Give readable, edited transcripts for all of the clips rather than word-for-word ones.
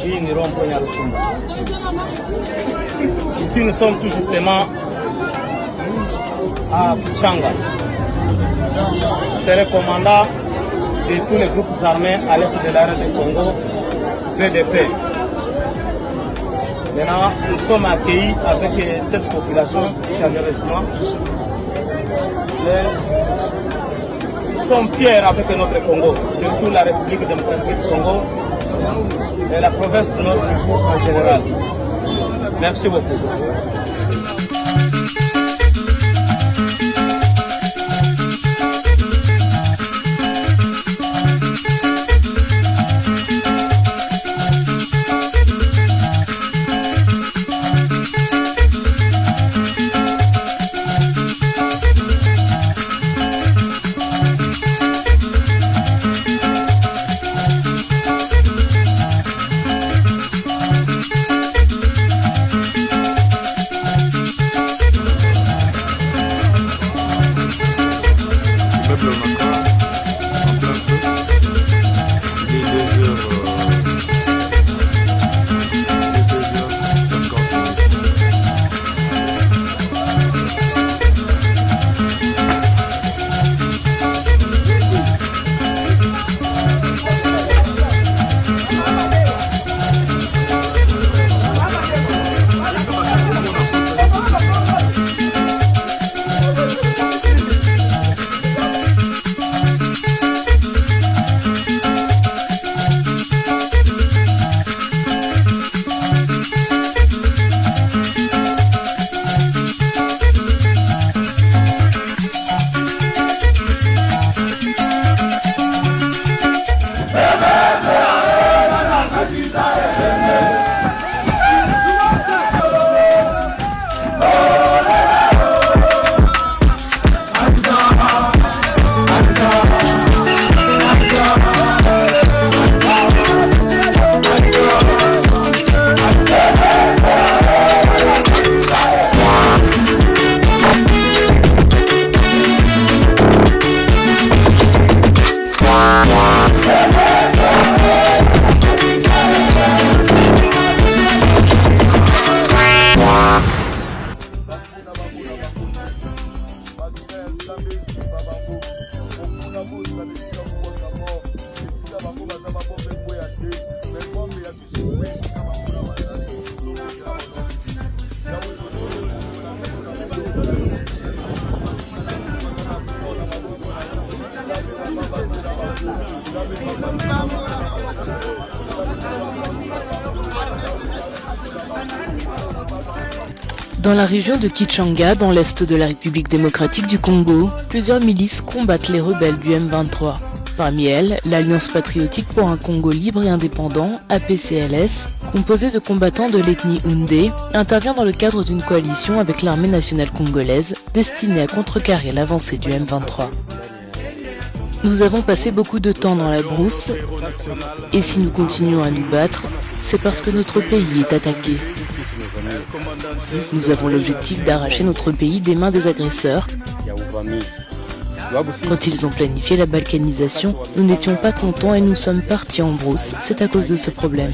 Hii ni rond-point ya Rusumba. Ici nous sommes tout justement à Kichanga. C'est le commandant de tous les groupes armés à l'est de l'arène du Congo, VDP. Maintenant, nous sommes accueillis avec cette population chaleureusement. Nous sommes fiers avec notre Congo, surtout la République démocratique du Congo et la province de notre Congo en général. Merci beaucoup. Dans la région de Kichanga, dans l'est de la République démocratique du Congo, plusieurs milices combattent les rebelles du M23. Parmi elles, l'Alliance patriotique pour un Congo libre et indépendant, APCLS, composée de combattants de l'ethnie Houndé, intervient dans le cadre d'une coalition avec l'armée nationale congolaise destinée à contrecarrer l'avancée du M23. Nous avons passé beaucoup de temps dans la brousse, et si nous continuons à nous battre, c'est parce que notre pays est attaqué. Nous avons l'objectif d'arracher notre pays des mains des agresseurs. Quand ils ont planifié la balkanisation, nous n'étions pas contents et nous sommes partis en brousse. C'est à cause de ce problème.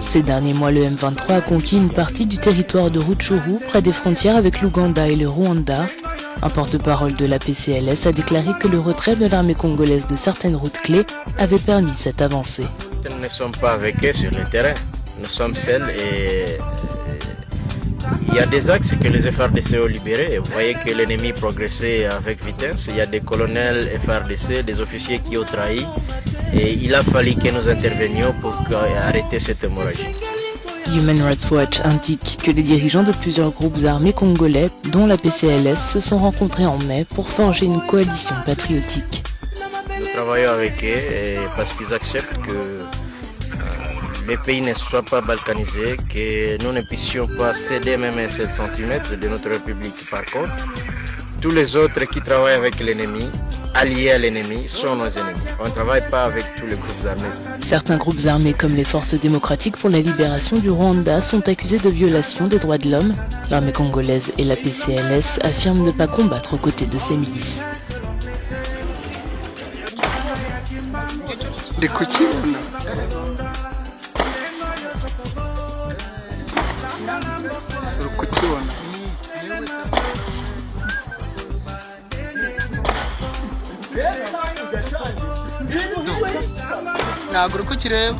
Ces derniers mois, le M23 a conquis une partie du territoire de Rutshuru, près des frontières avec l'Ouganda et le Rwanda. Un porte-parole de la PCLS a déclaré que le retrait de l'armée congolaise de certaines routes clés avait permis cette avancée. Nous ne sommes pas avec eux sur le terrain, nous sommes seuls et il y a des axes que les FRDC ont libérés. Vous voyez que l'ennemi progressait avec vitesse, il y a des colonels FRDC, des officiers qui ont trahi et il a fallu que nous intervenions pour arrêter cette hémorragie. Human Rights Watch indique que les dirigeants de plusieurs groupes armés congolais, dont la PCLS, se sont rencontrés en mai pour forger une coalition patriotique. Nous travaillons avec eux parce qu'ils acceptent que les pays ne soient pas balkanisés, que nous ne puissions pas céder même un seul centimètre de notre République. Par contre, tous les autres qui travaillent avec l'ennemi, alliés à l'ennemi, sont nos ennemis. On ne travaille pas avec tous les groupes armés. Certains groupes armés comme les Forces démocratiques pour la libération du Rwanda sont accusés de violation des droits de l'homme. L'armée congolaise et la PCLS affirment ne pas combattre aux côtés de ces milices. Ndi kukibona. Uri kukibona. Ntabwo uri kukireba.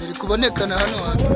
Biri kubonekana hano hantu.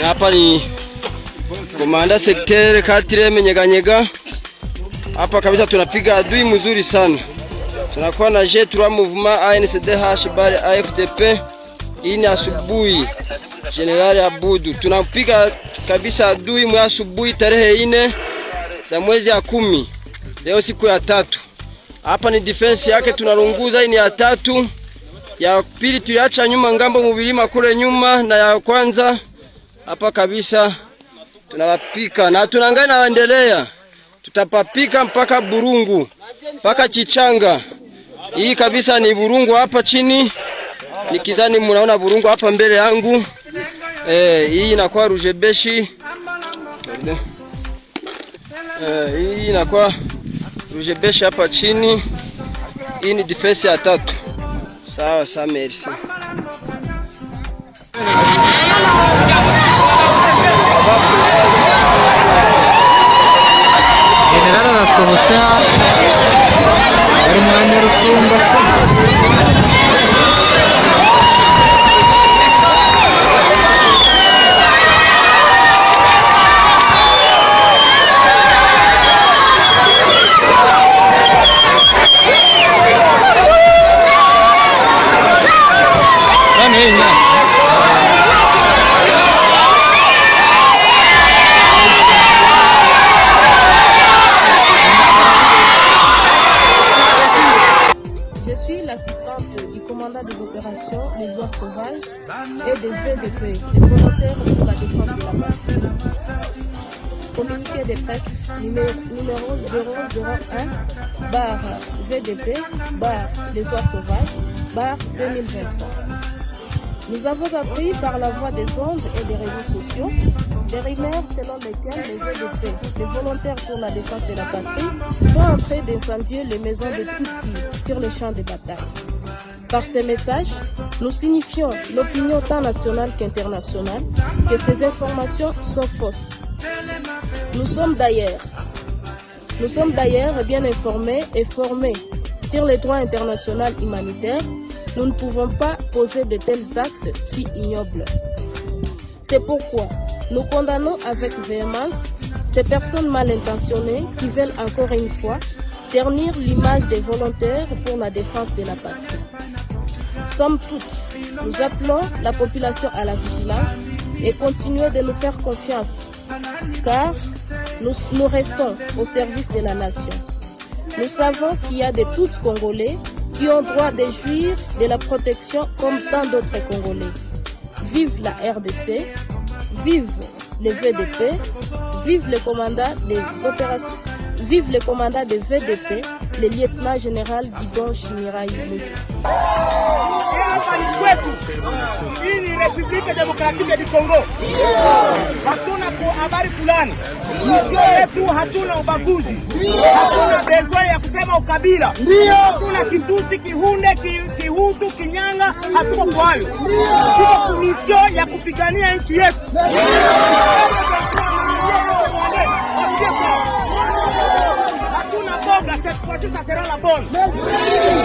Hapa ni komanda sektere 4 Nyeganyega. Hapa kabisa tunapiga adui mzuri sana. Tunakuwa na G3 Mouvement ANCDH bari AFDP. Hii ni asubuhi. General Abudu. Tunapiga kabisa adui mwa asubuhi tarehe 4 za mwezi ya 10. Leo siku ya 3. Hapa ni defense yake tunarunguza, hii ni ya 3. Ya pili tuliacha nyuma ngambo mubilima kule nyuma, na ya kwanza hapa kabisa tunawapika na tunangana waendelea. Tutapapika mpaka Burungu, mpaka Chichanga. Hii kabisa ni Burungu hapa chini. Nikizani mnaona Burungu hapa mbele yangu. Hii inakuwa Rujebeshi. Hii inakuwa Rujebeshi hapa chini. Hii ni defense ya 3. Sawa, sawa, merci. General anasohotse ari mwanya rusumba. Je suis l'assistante du commandant des opérations Les Oies Sauvages et des VDP, les volontaires pour la défense de la patrie. Communiqué de presse numéro 001/VDP/Les Oies Sauvages/2023. Nous avons appris par la voie des ondes et des réseaux sociaux des rumeurs selon lesquelles les VDP, les volontaires pour la défense de la patrie, sont en train d'incendier les maisons de Tutsi sur les champs de bataille. Par ces messages, nous signifions l'opinion tant nationale qu'internationale que ces informations sont fausses. Nous sommes d'ailleurs bien informés et formés sur les droits internationaux humanitaires. Nous ne pouvons pas poser de tels actes si ignobles. C'est pourquoi nous condamnons avec véhémence ces personnes mal intentionnées qui veulent encore une fois ternir l'image des volontaires pour la défense de la patrie. Somme toute, nous appelons la population à la vigilance et continuer de nous faire confiance, car nous restons au service de la nation. Nous savons qu'il y a de tous Congolais qui ont droit de jouir de la protection comme tant d'autres Congolais. Vive la RDC, vive les VDP, vive le commandant des opérations, vive le commandant des VDP, le lieutenant général Guidon Chimirai Musa. Hii ni Republika Demokratiki du Kongo. Hatuna habari fulani. Nchi yetu hatuna ubaguzi. Hatuna bezoe ya kusema ukabila. Hatuna Kitusi, Kihunde, Kihutu, Kinyanga, hatuko kwa hayo. Tuko mission ya kupigania nchi yetu. Hatuna boga, ça sera la bonne.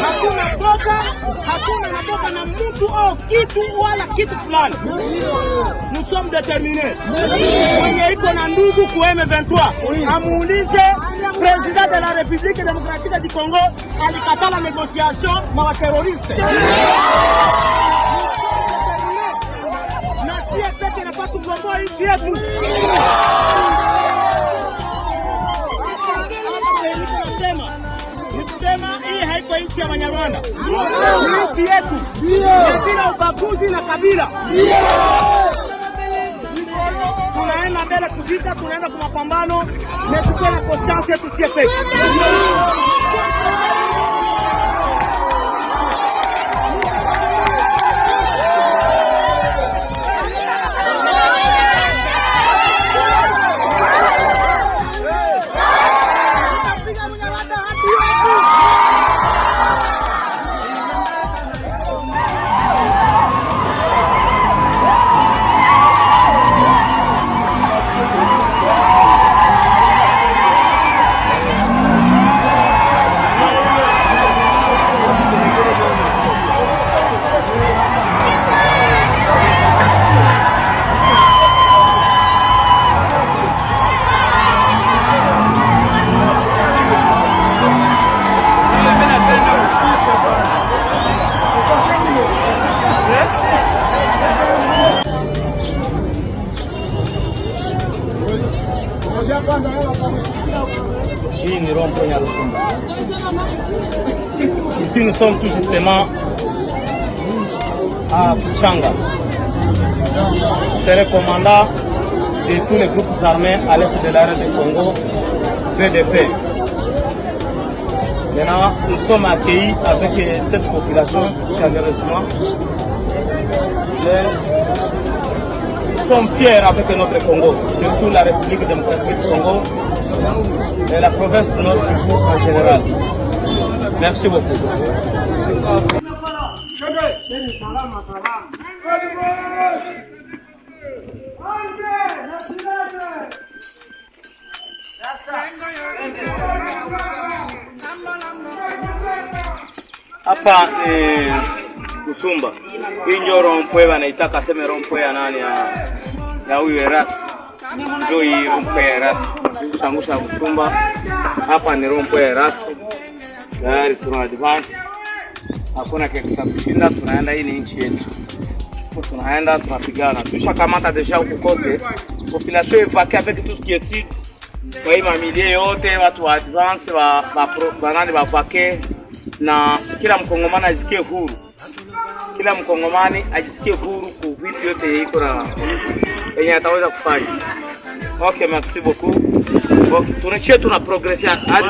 Hatuna boga, hatuna naboga na mtu au kitu wala kitu fulani. Nous sommes déterminés. Mwenye iko na ndugu ku M23, amuulize president de la République démocratique du Congo alikatala négociation na wa terroriste. Na sie peke na patu kuomboa nchi yetu. Hii haiko nchi ya Wanyarwanda. Ni nchi yetu. Bila ubaguzi na kabila. Tunaenda mbele kuvita, tunaenda kwa mapambano, na tuko na conscience yetu sie peke. Ici nous sommes tout justement à Kichanga. C'est le commandant de tous les groupes armés à l'est de l'arène du Congo, VDP. Maintenant, nous sommes accueillis avec cette population chaleureusement. Nous sommes fiers avec notre Congo, surtout la République démocratique du Congo et la province de notre Kivu en général. Merci beaucoup. Hapa ni Kusumba. Hii ndio rompwe wanaitaka sema rompwe ya nani ya huyu Eras. Ndio hii rompwe ya Eras. Tushangusha Kusumba. Hapa ni rompwe ya Eras. Gari tuna advance. Hakuna kitu cha kushinda, tunaenda hii ni nchi yetu. Tunaenda tunapigana. Tushakamata deja huko kote. Population évacue avec tout ce qui est sud. Kwa hii mamilie yote watu wa advance banani bavake na kila mkongomani ajisikie huru. Kila mkongomani ajisikie huru kwa vitu yote iko na yenye ataweza kufanya. Okay, merci beaucoup. Tunachia tuna progression hadi